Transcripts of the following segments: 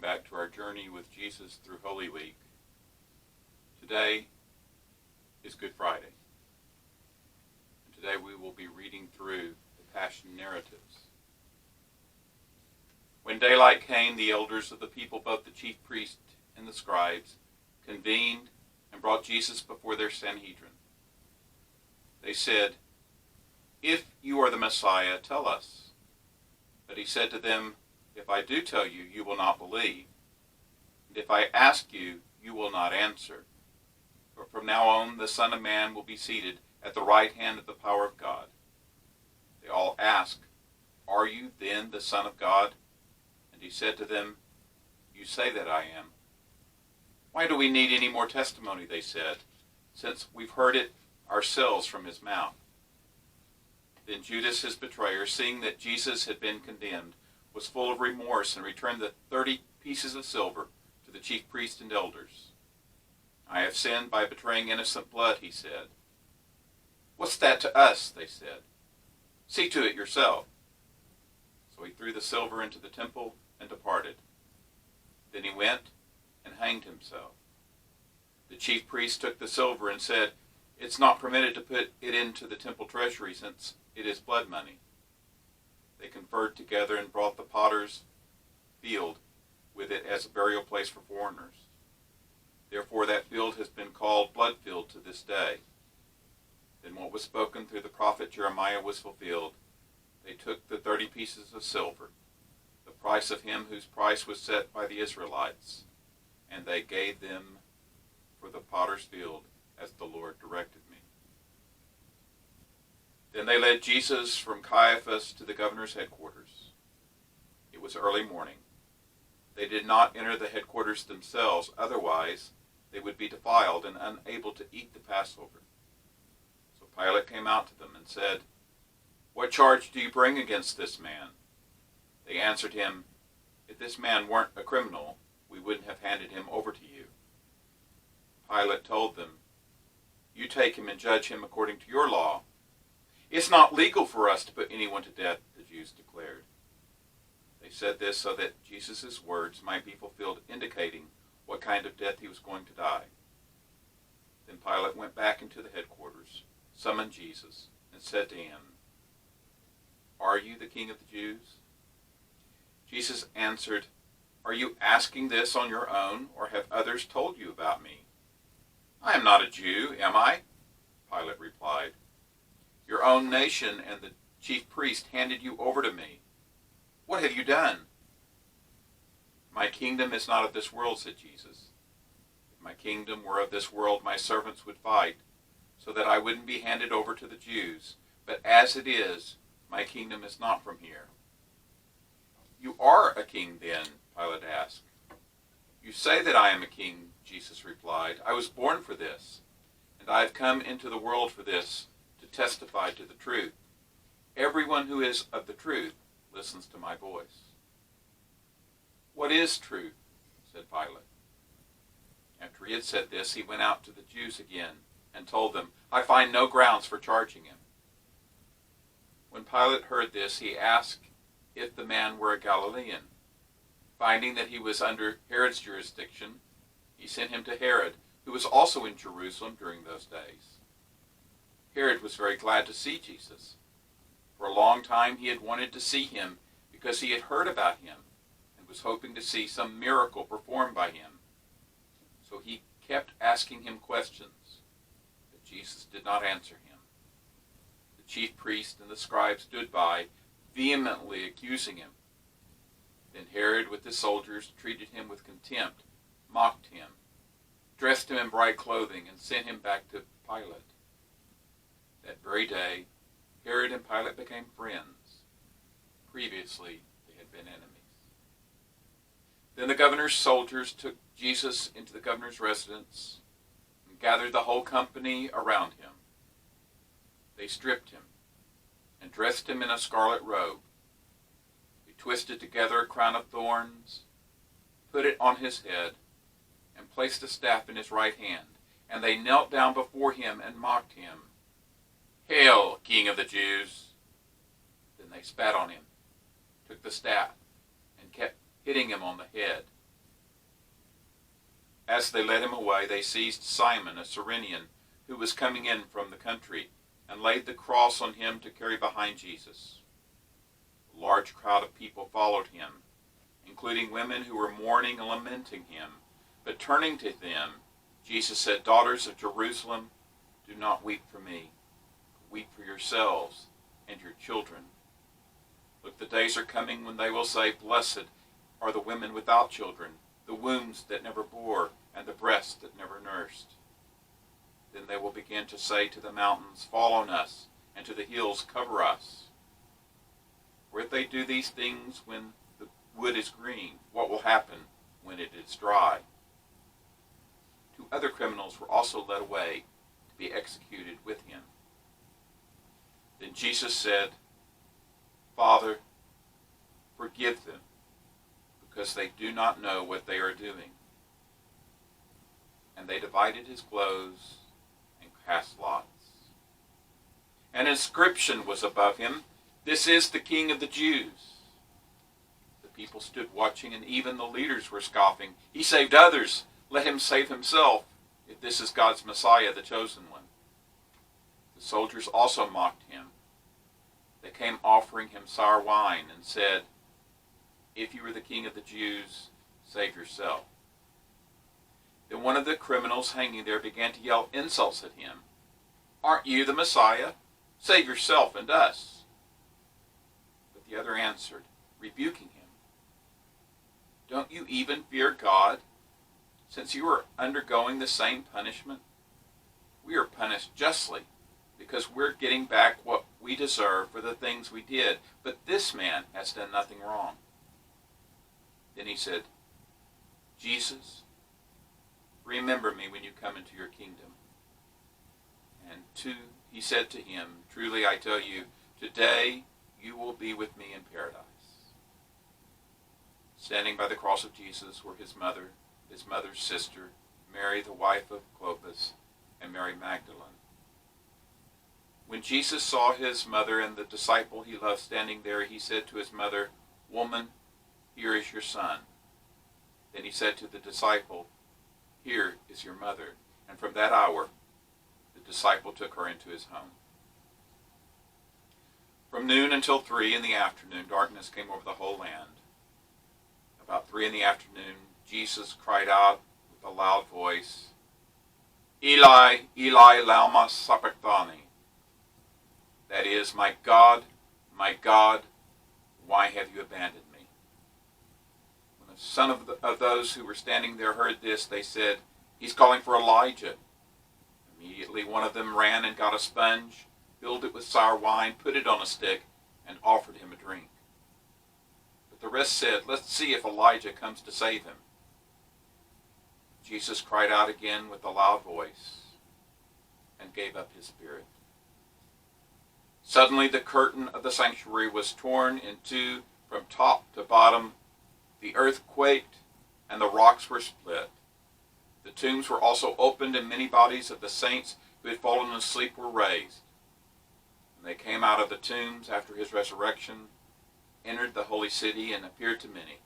back to our journey with Jesus through Holy Week. Today is Good Friday. And today we will be reading through the Passion narratives. When daylight came, the elders of the people, both the chief priests and the scribes, convened and brought Jesus before their Sanhedrin. They said, "If you are the Messiah, tell us." But he said to them, "If I do tell you, you will not believe. And if I ask you, you will not answer. For from now on, the Son of Man will be seated at the right hand of the power of God." They all asked, "Are you then the Son of God?" And he said to them, "You say that I am." "Why do we need any more testimony?" they said, "since we've heard it ourselves from his mouth." Then Judas, his betrayer, seeing that Jesus had been condemned, was full of remorse and returned the 30 pieces of silver to the chief priests and elders. "I have sinned by betraying innocent blood," he said. "What's that to us?" they said. "See to it yourself." So he threw the silver into the temple and departed. Then he went and hanged himself. The chief priests took the silver and said, "It's not permitted to put it into the temple treasury, since it is blood money." They conferred together and brought the potter's field with it as a burial place for foreigners. Therefore that field has been called Blood Field to this day. Then what was spoken through the prophet Jeremiah was fulfilled. They took the 30 pieces of silver, the price of him whose price was set by the Israelites, and they gave them for the potter's field as the Lord directed me. Then they led Jesus from Caiaphas to the governor's headquarters. It was early morning. They did not enter the headquarters themselves, otherwise they would be defiled and unable to eat the Passover. So Pilate came out to them and said, "What charge do you bring against this man?" They answered him, "If this man weren't a criminal, we wouldn't have handed him over to you." Pilate told them, "You take him and judge him according to your law." "It's not legal for us to put anyone to death," the Jews declared. They said this so that Jesus' words might be fulfilled, indicating what kind of death he was going to die. Then Pilate went back into the headquarters, summoned Jesus, and said to him, "Are you the king of the Jews?" Jesus answered, "Are you asking this on your own, or have others told you about me?" "I am not a Jew, am I?" Pilate replied. "Your own nation and the chief priest handed you over to me. What have you done?" "My kingdom is not of this world," said Jesus. "If my kingdom were of this world, my servants would fight, so that I wouldn't be handed over to the Jews. But as it is, my kingdom is not from here." "You are a king then?" Pilate asked. "You say that I am a king," Jesus replied. "I was born for this, and I have come into the world for this, to testify to the truth. Everyone who is of the truth listens to my voice." "What is truth?" said Pilate. After he had said this, he went out to the Jews again and told them, "I find no grounds for charging him." When Pilate heard this, he asked if the man were a Galilean. Finding that he was under Herod's jurisdiction, he sent him to Herod, who was also in Jerusalem during those days. Herod was very glad to see Jesus. For a long time he had wanted to see him because he had heard about him and was hoping to see some miracle performed by him. So he kept asking him questions, but Jesus did not answer him. The chief priests and the scribes stood by, vehemently accusing him. Then Herod with his soldiers treated him with contempt, mocked him, dressed him in bright clothing, and sent him back to Pilate. That very day, Herod and Pilate became friends. Previously, they had been enemies. Then the governor's soldiers took Jesus into the governor's residence and gathered the whole company around him. They stripped him and dressed him in a scarlet robe. They twisted together a crown of thorns, put it on his head, and placed a staff in his right hand. And they knelt down before him and mocked him. "Hail, King of the Jews!" Then they spat on him, took the staff, and kept hitting him on the head. As they led him away, they seized Simon, a Cyrenian, who was coming in from the country, and laid the cross on him to carry behind Jesus. A large crowd of people followed him, including women who were mourning and lamenting him. But turning to them, Jesus said, "Daughters of Jerusalem, do not weep for me, but weep for yourselves and your children. Look, the days are coming when they will say, 'Blessed are the women without children, the wombs that never bore, and the breasts that never nursed.' Then they will begin to say to the mountains, 'Fall on us,' and to the hills, 'Cover us.' For if they do these things when the wood is green, what will happen when it is dry?" 2 other criminals were also led away to be executed with him. Then Jesus said, "Father, forgive them, because they do not know what they are doing." And they divided his clothes and cast lots. An inscription was above him, "This is the King of the Jews." The people stood watching, and even the leaders were scoffing. "He saved others. Let him save himself, if this is God's Messiah, the chosen one." The soldiers also mocked him. They came offering him sour wine and said, "If you are the King of the Jews, save yourself." Then one of the criminals hanging there began to yell insults at him. "Aren't you the Messiah? Save yourself and us." But the other answered, rebuking him, "Don't you even fear God, since you are undergoing the same punishment? We are punished justly, because we're getting back what we deserve for the things we did, but this man has done nothing wrong." Then he said, "Jesus, remember me when you come into your kingdom." And he said to him, "Truly I tell you, today you will be with me in paradise." Standing by the cross of Jesus were his mother's sister, Mary the wife of Clopas, and Mary Magdalene. When Jesus saw his mother and the disciple he loved standing there, he said to his mother, "Woman, here is your son." Then he said to the disciple, "Here is your mother." And from that hour, the disciple took her into his home. From noon until 3 in the afternoon, darkness came over the whole land. About 3 in the afternoon, Jesus cried out with a loud voice, "Eli, Eli, lama sabachthani." That is, my God, why have you abandoned me?" When the son of those who were standing there heard this, they said, "He's calling for Elijah." Immediately one of them ran and got a sponge, filled it with sour wine, put it on a stick, and offered him a drink. But the rest said, "Let's see if Elijah comes to save him." Jesus cried out again with a loud voice and gave up his spirit. Suddenly the curtain of the sanctuary was torn in two from top to bottom. The earth quaked, and the rocks were split. The tombs were also opened, and many bodies of the saints who had fallen asleep were raised. And they came out of the tombs after his resurrection, entered the holy city, and appeared to many.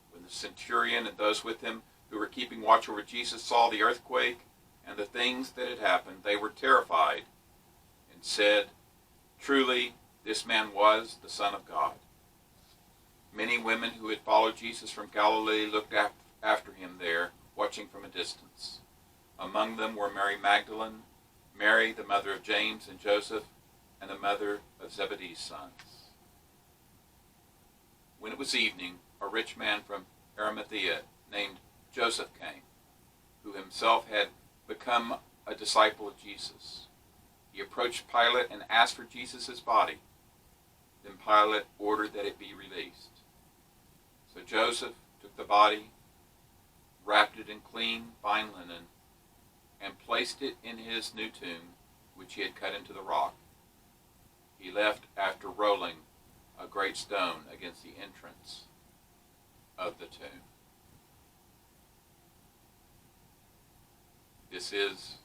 When the centurion and those with him who were keeping watch over Jesus saw the earthquake and the things that had happened, they were terrified and said, "Truly, this man was the Son of God." Many women who had followed Jesus from Galilee looked after him there, watching from a distance. Among them were Mary Magdalene, Mary, the mother of James and Joseph, and the mother of Zebedee's sons. When it was evening, a rich man from Arimathea named Joseph came, who himself had become a disciple of Jesus. He approached Pilate and asked for Jesus' body. Then Pilate ordered that it be released. So Joseph took the body, wrapped it in clean, fine linen, and placed it in his new tomb, which he had cut into the rock. He left after rolling a great stone against the entrance of the tomb. This is